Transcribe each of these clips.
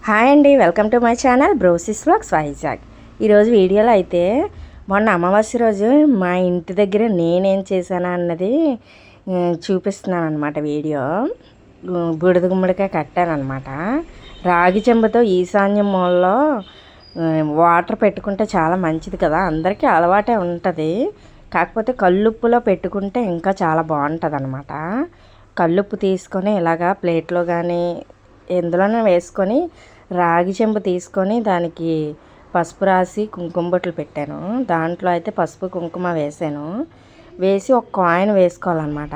Hi అండి, welcome to my channel బ్రోసిస్ vlogs Vizag. ఈరోజు వీడియోలో అయితే మొన్న అమావాస్య రోజు మా ఇంటి దగ్గర నేనేం చేశాను అన్నది చూపిస్తున్నాను అనమాట. వీడియో బూడిద గుమ్మడికాయ కట్టాను అనమాట. రాగి చెంబుతో ఈశాన్య మూలలో వాటర్ పెట్టుకుంటే చాలా మంచిది కదా, అందరికీ అలవాటే ఉంటుంది. కాకపోతే కల్లుప్పులో పెట్టుకుంటే ఇంకా చాలా బాగుంటుంది అనమాట. కల్లుప్పు తీసుకొని ఇలాగా ప్లేట్లో కానీ ఎందులోనే వేసుకొని రాగి చెంబు తీసుకొని దానికి పసుపు రాసి కుంకుమ బొట్లు పెట్టాను. దాంట్లో అయితే పసుపు కుంకుమ వేసాను. వేసి ఒక కాయిన్ వేసుకోవాలన్నమాట.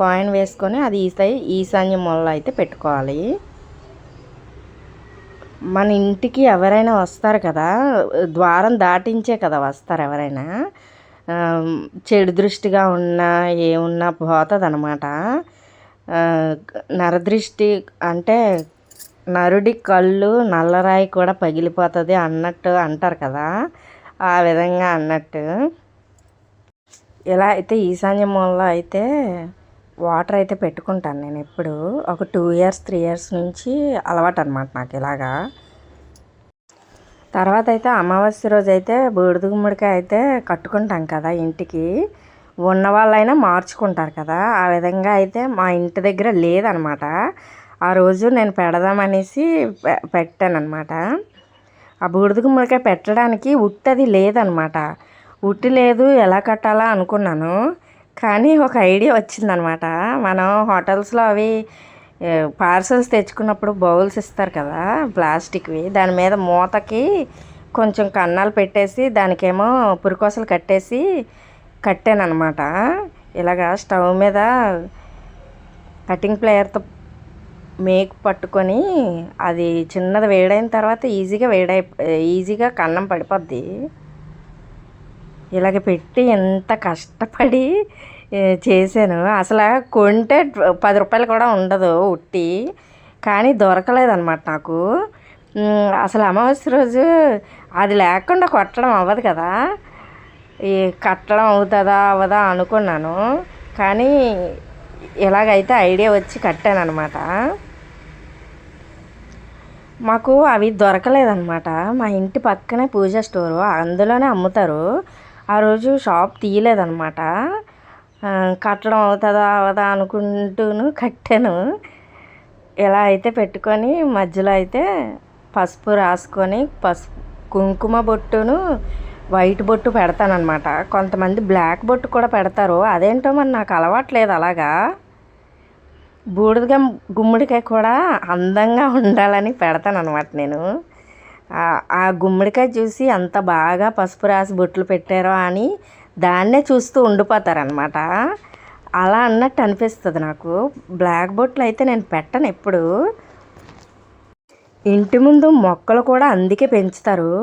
కాయిన్ వేసుకొని అది ఈశాన్య మూలలో అయితే పెట్టుకోవాలి. మన ఇంటికి ఎవరైనా వస్తారు కదా, ద్వారం దాటించే కదా వస్తారు ఎవరైనా. చెడు దృష్టిగా ఉన్నా ఏమున్నా పోతుంది అనమాట. నరదృష్టి అంటే నరుడి కళ్ళు నల్లరాయి కూడా పగిలిపోతుంది అన్నట్టు అంటారు కదా, ఆ విధంగా అన్నట్టు. ఇలా అయితే ఈశాన్య మూలలో అయితే వాటర్ అయితే పెట్టుకుంటాను నేను ఎప్పుడు. ఒక 2 years 3 years నుంచి అలవాటు అనమాట నాకు ఇలాగా. తర్వాత అయితే అమావాస్య రోజు అయితే బూడిద గుమ్మడికాయ అయితే కట్టుకుంటాం కదా ఇంటికి. ఉన్న వాళ్ళైనా మార్చుకుంటారు కదా, ఆ విధంగా అయితే మా ఇంటి దగ్గర లేదనమాట. ఆ రోజు నేను పెడదామనేసి పెట్టాను అనమాట. ఆ బూడిద గుమ్మడికాయ పెట్టడానికి ఉట్టది లేదనమాట. ఉట్టి లేదు, ఎలా కట్టాలా అనుకున్నాను. కానీ ఒక ఐడియా వచ్చిందనమాట. మనం హోటల్స్లో అవి పార్సల్స్ తెచ్చుకున్నప్పుడు బౌల్స్ ఇస్తారు కదా ప్లాస్టిక్వి, దాని మీద మూతకి కొంచెం కన్నాలు పెట్టేసి దానికేమో పురికోసలు కట్టాను అనమాట. ఇలాగా స్టవ్ మీద కటింగ్ ప్లేయర్తో మేకు పట్టుకొని అది చిన్నది వేడైన తర్వాత ఈజీగా కన్నం పడిపోద్ది. ఇలాగ పెట్టి ఎంత కష్టపడి చేశాను. అసలు కొంటే 10 రూపాయలు కూడా ఉండదు ఉట్టి, కానీ దొరకలేదన్నమాట నాకు. అసలు అమావాస్య రోజు అది లేకుండా కొట్టడం అవ్వదు కదా, ఈ కట్టడం అవుతుందా అవ్వదా అనుకున్నాను. కానీ ఇలాగైతే ఐడియా వచ్చి కట్టాను అనమాట. మాకు అవి దొరకలేదన్నమాట. మా ఇంటి పక్కనే పూజ స్టోరు, అందులోనే అమ్ముతారు. ఆ రోజు షాప్ తీయలేదన్నమాట. కట్టడం అవుతుందా అవదా అనుకుంటూను కట్టాను. ఇలా అయితే పెట్టుకొని మధ్యలో అయితే పసుపు రాసుకొని కుంకుమ బొట్టును వైట్ బొట్టు పెడతానమాట. కొంతమంది బ్లాక్ బొట్టు కూడా పెడతారు. అదేంటో మరి నాకు అలవాట్లేదు అలాగా. బూడిద గుమ్మడికాయ కూడా అందంగా ఉండాలని పెడతానమాట నేను. ఆ గుమ్మడికాయ చూసి అంత బాగా పసుపు రాసి బొట్లు పెట్టారో అని దాన్నే చూస్తూ ఉండిపోతారనమాట. అలా అన్నట్టు అనిపిస్తుంది నాకు. బ్లాక్ బొట్లు అయితే నేను పెట్టను ఎప్పుడు. ఇంటి ముందు మొక్కలు కూడా అందుకే పెంచుతారు.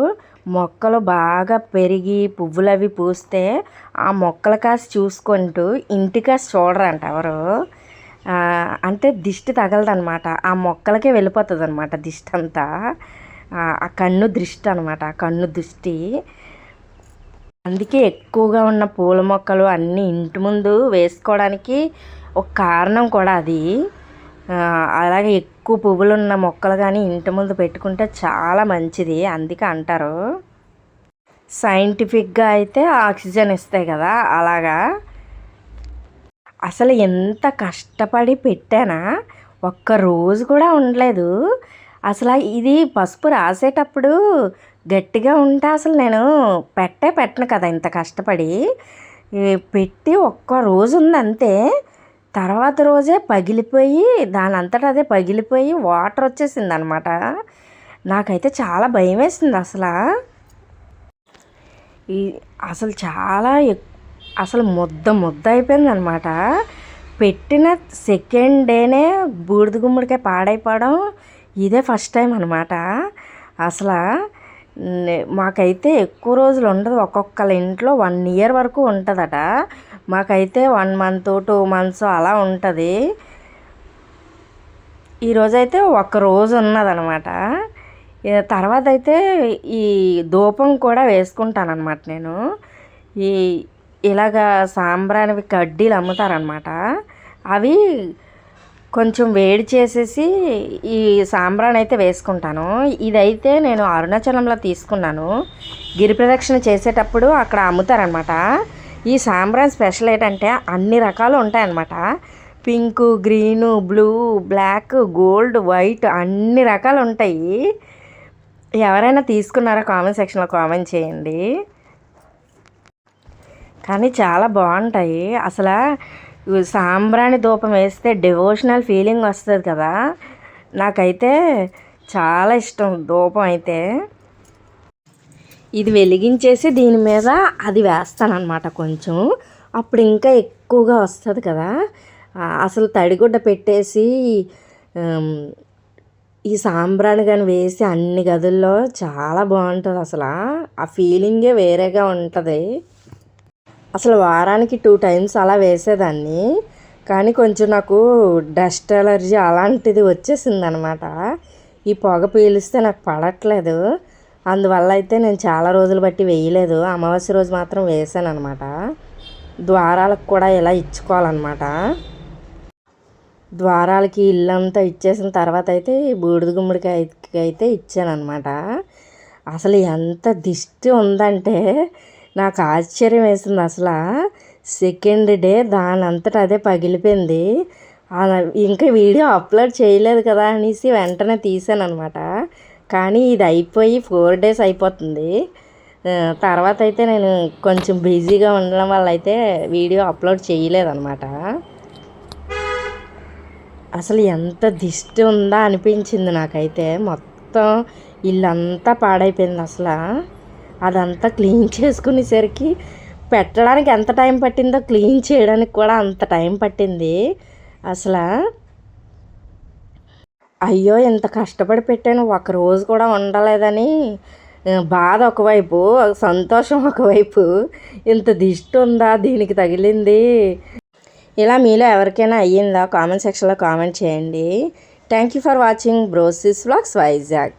మొక్కలు బాగా పెరిగి పువ్వులు అవి పూస్తే ఆ మొక్కల కాసి చూసుకుంటూ ఇంటికాసి చూడరంట ఎవరు. అంటే దిష్టి తగలదనమాట, ఆ మొక్కలకే వెళ్ళిపోతుంది అనమాట దిష్టి అంతా. ఆ కన్ను దృష్టి అనమాట, కన్ను దృష్టి. అందుకే ఎక్కువగా ఉన్న పూల మొక్కలు అన్నీ ఇంటి ముందు వేసుకోవడానికి ఒక కారణం కూడా అది. అలాగే ఎక్కువ పువ్వులు ఉన్న మొక్కలు కానీ ఇంటి ముందు పెట్టుకుంటే చాలా మంచిది, అందుకే అంటారు. సైంటిఫిక్గా అయితే ఆక్సిజన్ ఇస్తాయి కదా అలాగా. అసలు ఎంత కష్టపడి పెట్టానా, ఒక్క రోజు కూడా ఉండలేదు. అసలు ఇది పసుపు రాసేటప్పుడు గట్టిగా ఉంటే అసలు నేను పెట్టను కదా ఇంత కష్టపడి. పెట్టి ఒక్క రోజు ఉంది అంతే. తర్వాత రోజే పగిలిపోయి దాని అంతటా అదే పగిలిపోయి వాటర్ వచ్చేసింది అనమాట. నాకైతే చాలా భయం వేసింది అసలు. అసలు చాలా అసలు ముద్ద అయిపోయింది అనమాట. పెట్టిన సెకండ్ డేనే బూడిద గుమ్మడికాయ పాడైపోవడం ఇదే ఫస్ట్ టైం అనమాట. అసలు మాకైతే ఎక్కువ రోజులు ఉండదు, ఒక్కొక్కళ్ళ ఇంట్లో 1 year వరకు ఉంటుందట. మాకైతే 1 month 2 months అలా ఉంటుంది. ఈరోజైతే 1 రోజు ఉన్నదనమాట. తర్వాత అయితే ఈ ధూపం కూడా వేసుకుంటానమాట నేను. ఇలాగా సాంబ్రాణివి కడ్డీలు అమ్ముతారనమాట. అవి కొంచెం వేడి చేసేసి ఈ సాంబ్రాన్ అయితే వేసుకుంటాను. ఇదైతే నేను అరుణాచలంలో తీసుకున్నాను. గిరి ప్రదక్షిణ చేసేటప్పుడు అక్కడ అమ్ముతారనమాట. ఈ సాంబ్రాన్ స్పెషల్ ఏంటంటే అన్ని రకాలు ఉంటాయన్నమాట. Pink, green, blue, black, gold, white అన్ని రకాలు ఉంటాయి. ఎవరైనా తీసుకున్నారో కామెంట్ సెక్షన్లో కామెంట్ చేయండి. కానీ చాలా బాగుంటాయి. అసలు సాంబ్రాణి ధూపం వేస్తే డివోషనల్ ఫీలింగ్ వస్తుంది కదా, నాకైతే చాలా ఇష్టం ధూపం అయితే. ఇది వెలిగించేసి దీని మీద అది వేస్తానన్నమాట కొంచెం, అప్పుడు ఇంకా ఎక్కువగా వస్తుంది కదా. అసలు తడిగుడ్డ పెట్టేసి ఈ సాంబ్రాణి కానీ వేసి అన్ని గదుల్లో చాలా బాగుంటుంది. అసలు ఆ ఫీలింగే వేరేగా ఉంటుంది. అసలు వారానికి 2 టైమ్స్ అలా వేసేదాన్ని, కానీ కొంచెం నాకు డస్ట్ ఎలర్జీ అలాంటిది వచ్చేసింది అనమాట. ఈ పొగ పీలిస్తే నాకు పడట్లేదు, అందువల్ల అయితే నేను చాలా రోజులు బట్టి వేయలేదు. అమావాస్య రోజు మాత్రం వేసాను అనమాట. ద్వారాలకు కూడా ఇలా ఇచ్చుకోవాలన్నమాట. ద్వారాలకి ఇల్లంతా ఇచ్చేసిన తర్వాత అయితే బూడిద గుమ్మడికాయకి అయితే ఇచ్చాను అనమాట. అసలు ఎంత దిష్టి ఉందంటే నాకు ఆశ్చర్యం వేసింది. అసలు సెకండ్ డే దాని అంతటా అదే పగిలిపోయింది. ఇంకా వీడియో అప్లోడ్ చేయలేదు కదా అనేసి వెంటనే తీసాను అనమాట. కానీ ఇది అయిపోయి 4 days అయిపోతుంది. తర్వాత అయితే నేను కొంచెం బిజీగా ఉండడం వల్ల అయితే వీడియో అప్లోడ్ చేయలేదన్నమాట. అసలు ఎంత దిష్టి ఉందా అనిపించింది నాకైతే. మొత్తం ఇల్లంతా పాడైపోయింది. అసలు అదంతా క్లీన్ చేసుకునేసరికి పెట్టడానికి ఎంత టైం పట్టిందో క్లీన్ చేయడానికి కూడా అంత టైం పట్టింది. అసలు అయ్యో ఇంత కష్టపడి పెట్టాను, ఒకరోజు కూడా ఉండలేదని బాధ ఒకవైపు, సంతోషం ఒకవైపు. ఇంత దిష్టి ఉందా దీనికి తగిలింది. ఇలా మీలో ఎవరికైనా అయ్యిందా కామెంట్ సెక్షన్లో కామెంట్ చేయండి. Thank you for watching బ్రోసిస్ vlogs Vizag.